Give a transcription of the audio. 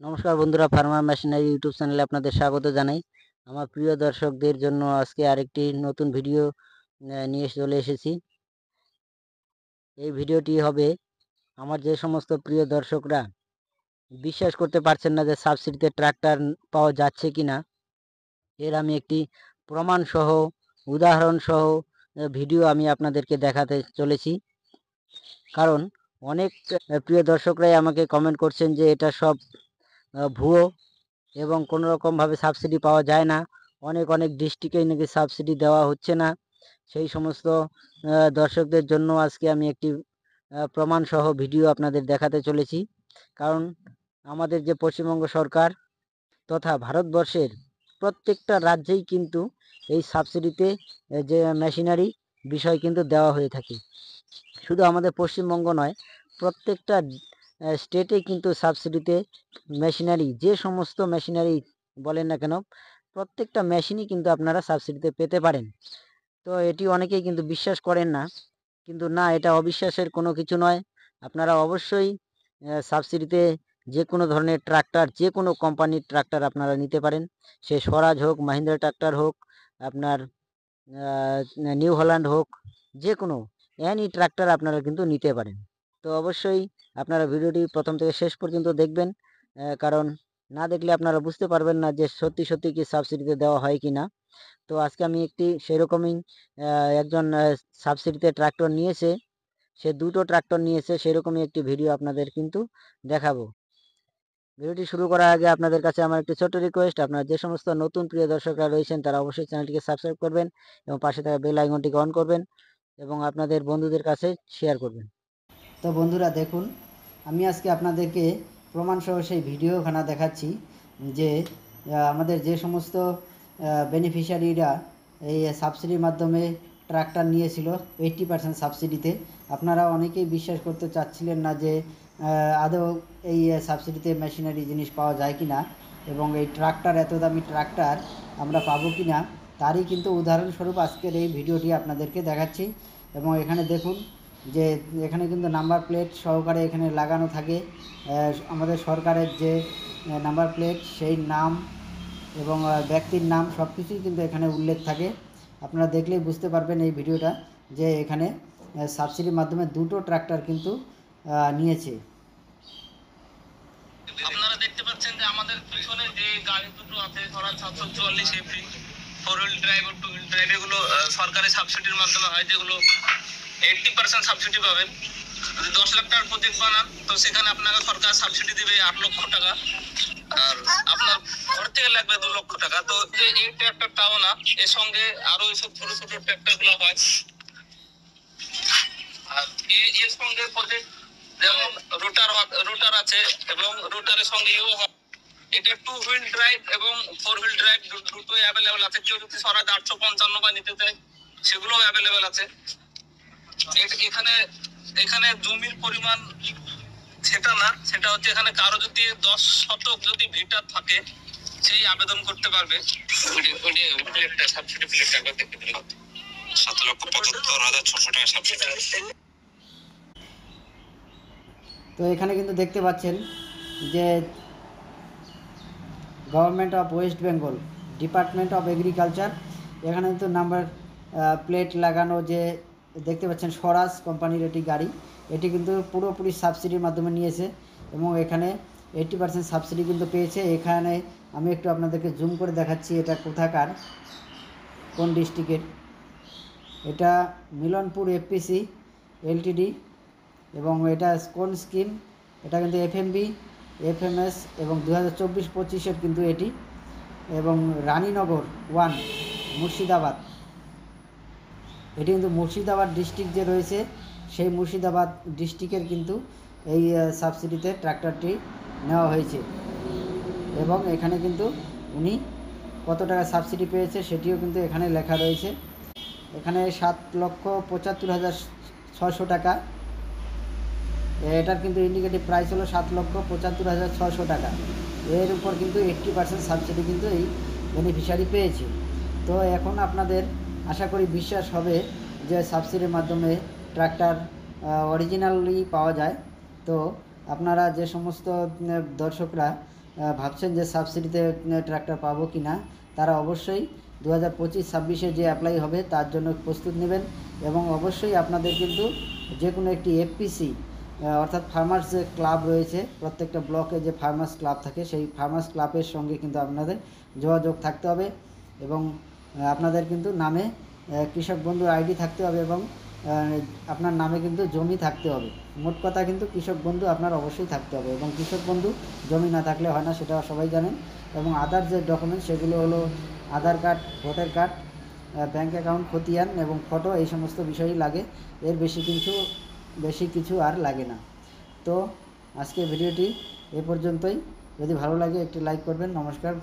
নমস্কার বন্ধুরা, farmer machinery YouTube চ্যানেলে আপনাদের স্বাগত জানাই। আমার প্রিয় দর্শকদের জন্য আজকে আরেকটি নতুন ভিডিও নিয়ে চলে এসেছি। এই ভিডিওটি হবে আমার যে সমস্ত প্রিয় দর্শকরা বিশ্বাস করতে পারছেন না যে সাবসিডিতে ট্রাক্টর পাওয়া যাচ্ছে কিনা, এর আমি একটি প্রমাণ সহ উদাহরণ সহ ভিডিও আমি আপনাদেরকে দেখাতে চলেছি। কারণ অনেক প্রিয় দর্শকরাই আমাকে কমেন্ট করছেন যে এটা সব ভুয়ো এবং কোনো রকমভাবে সাবসিডি পাওয়া যায় না। অনেক ডিস্ট্রিক্টেই নাকি সাবসিডি দেওয়া হচ্ছে না। সেই সমস্ত দর্শকদের জন্য আজকে আমি একটি প্রমাণসহ ভিডিও আপনাদের দেখাতে চলেছি। কারণ আমাদের যে পশ্চিমবঙ্গ সরকার তথা ভারতবর্ষের প্রত্যেকটা রাজ্যেই কিন্তু এই সাবসিডিতে যে মেশিনারি বিষয় কিন্তু দেওয়া হয়ে থাকে। শুধু আমাদের পশ্চিমবঙ্গ নয়, প্রত্যেকটা স্টেটে কিন্তু সাবসিডিতে মেশিনারি, যে সমস্ত মেশিনারি বলেন না কেন, প্রত্যেকটা মেশিনই কিন্তু আপনারা সাবসিডিতে পেতে পারেন। তো এটি অনেকেই কিন্তু বিশ্বাস করেন না, কিন্তু না, এটা অবিশ্বাসের কোনো কিছু নয়। আপনারা অবশ্যই সাবসিডিতে যে কোনো ধরনের ট্রাক্টর, যে কোনো কোম্পানির ট্রাক্টর আপনারা নিতে পারেন। সে স্বরাজ হোক, মাহিন্দ্রা ট্রাক্টর হোক, আপনার নিউ হল্যান্ড হোক, যে কোনো এনি ট্রাক্টর আপনারা কিন্তু নিতে পারেন। তো অবশ্যই আপনারা ভিডিওটি প্রথম থেকে শেষ পর্যন্ত দেখবেন, কারণ না দেখলে আপনারা বুঝতে পারবেন না যে সত্যি কি সাবসিডিতে দেওয়া হয় কি না। তো আজকে আমি একটি সেরকমই একজন সাবসিডিতে ট্রাক্টর নিয়েছে, সে দুটো ট্রাক্টর নিয়েছে, সেরকমই একটি ভিডিও আপনাদের কিন্তু দেখাবো। ভিডিওটি শুরু করার আগে আপনাদের কাছে আমার একটি ছোট্ট রিকোয়েস্ট, আপনারা যে সমস্ত নতুন প্রিয় দর্শকরা রয়েছেন তারা অবশ্যই চ্যানেলটিকে সাবস্ক্রাইব করবেন এবং পাশে থাকা বেল আইকনটিকে অন করবেন এবং আপনাদের বন্ধুদের কাছে শেয়ার করবেন। তো বন্ধুরা দেখুন, আমি আজকে আপনাদেরকে প্রমাণসহ সেই ভিডিওখানা দেখাচ্ছি যে আমাদের যে সমস্ত বেনিফিশিয়ারিরা এই সাবসিডির মাধ্যমে ট্রাক্টর নিয়েছিল 80% সাবসিডিতে, আপনারা অনেকেই বিশ্বাস করতে চাচ্ছিলেন না যে আদৌ এই সাবসিডিতে মেশিনারি জিনিস পাওয়া যায় কি না এবং এই ট্রাক্টর, এত দামি ট্রাক্টর আমরা পাবো কি না, তারই কিন্তু উদাহরণস্বরূপ আজকের এই ভিডিওটি আপনাদেরকে দেখাচ্ছি। এবং এখানে দেখুন যে এখানে কিন্তু নাম্বার প্লেট সহকারে এখানে লাগানো থাকে আমাদের সরকারের যে নাম্বার প্লেট, সেই নাম এবং ব্যক্তির নাম সব কিছুই কিন্তু এখানে উল্লেখ থাকে। আপনারা দেখলেই বুঝতে পারবেন এই ভিডিওটা যে এখানে সাবসিডির মাধ্যমে দুটো ট্রাক্টর কিন্তু নিয়েছে। আপনারা দেখতে পাচ্ছেন যে আমাদের পিছনে যে গাড়ি দুটো আছে, ধরা 744 এফি, 4 হুইল ড্রাইভ ও 2 হুইল ড্রাইভ, এগুলো সরকারি সাবসিডির মাধ্যমে হয়, যেগুলো 80% সাবসিডি পাবেন। যদি 10 লাখ টাকার প্রজেক্ট বানান তো সেখানে আপনাকে সরকার সাবসিডি দিবে 8 লক্ষ টাকা, আর আপনার ঘর থেকে লাগবে 2 লক্ষ টাকা। তো এই ট্র্যাক্টরটাও না, এর সঙ্গে আরো এইসব ছোট ছোট ট্র্যাক্টর গুলো হয়। আর এর সঙ্গে প্রজেক্ট যেমন রোটার আছে এবং রোটারের সঙ্গে ইও হয়। এটা 2 হুইল ড্রাইভ এবং 4 হুইল ড্রাইভ দুটোই অ্যাভেলেবেল আছে। কেউ যদি স্বরাজ 855 বা নিতে চায় সেগুলোও অ্যাভেলেবেল আছে। এখানে এখানে জমির পরিমাণ সেটা না, সেটা হচ্ছে এখানে কারো যদি 10 শতক যদি ভিটা থাকে সেই আবেদন করতে পারবে। 7,75,600 টাকা সাবসিডি। তো এখানে কিন্তু দেখতে পাচ্ছেন যে government of West Bengal, department of agriculture, এখানে কিন্তু নাম্বার প্লেট লাগানো যে দেখতে পাচ্ছেন স্বরাজ কোম্পানির এটি গাড়ি, এটি কিন্তু পুরোপুরি সাবসিডির মাধ্যমে নিয়েছে এবং এখানে 80% সাবসিডি কিন্তু পেয়েছে। এখানে আমি একটু আপনাদেরকে জুম করে দেখাচ্ছি এটা কোথাকার, কোন ডিস্ট্রিক্টের। এটা মিলনপুর এফপিসি এলটিডি এবং এটা কোন স্কিম, এটা কিন্তু এফএমবি, এফএমএস এবং 2024-25-এর কিন্তু এটি, এবং রানীনগর 1 মুর্শিদাবাদ, এটি কিন্তু মুর্শিদাবাদ ডিস্ট্রিক্ট যে রয়েছে সেই মুর্শিদাবাদ ডিস্ট্রিক্টের কিন্তু এই সাবসিডিতে ট্রাক্টরটি নেওয়া হয়েছে এবং এখানে কিন্তু উনি কত টাকা সাবসিডি পেয়েছে সেটিও কিন্তু এখানে লেখা রয়েছে। এখানে 7,75,600 টাকা, এটার কিন্তু ইন্ডিকেটিভ প্রাইস হলো 7,75,600 টাকা। এর উপর কিন্তু 80% সাবসিডি কিন্তু এই বেনিফিশিয়ারি পেয়েছে। তো এখন আপনাদের আশা করি বিশ্বাস হবে যে সাবসিডির মাধ্যমে ট্রাক্টর অরিজিনালি পাওয়া যায়। তো আপনারা যে সমস্ত দর্শকরা ভাবছেন যে সাবসিডিতে ট্রাক্টর পাবো কি না, তারা অবশ্যই 2025-26 যে অ্যাপ্লাই হবে তার জন্য প্রস্তুত নেবেন। এবং অবশ্যই আপনাদের কিন্তু যে কোনো একটি এফপিসি অর্থাৎ ফার্মার্স যে ক্লাব রয়েছে, প্রত্যেকটা ব্লকে যে ফার্মার্স ক্লাব থাকে সেই ফার্মার্স ক্লাবের সঙ্গে কিন্তু আপনাদের যোগাযোগ থাকতে হবে। এবং আপনাদের কিন্তু নামে কৃষক বন্ধুর আইডি থাকতে হবে এবং আপনার নামে কিন্তু জমি থাকতে হবে। মোট কথা কিন্তু কৃষক বন্ধু আপনার অবশ্যই থাকতে হবে, এবং কৃষক বন্ধু জমি না থাকলে হয় না, সেটা সবাই জানেন। এবং আদার যে ডকুমেন্টস সেগুলো হলো Aadhaar card, voter card, bank account, খতিয়ান এবং ফটো, এই সমস্ত বিষয়ই লাগে। এর বেশি কিছু আর লাগে না। তো আজকে ভিডিওটি এ পর্যন্তই। যদি ভালো লাগে একটি লাইক করবেন। নমস্কার।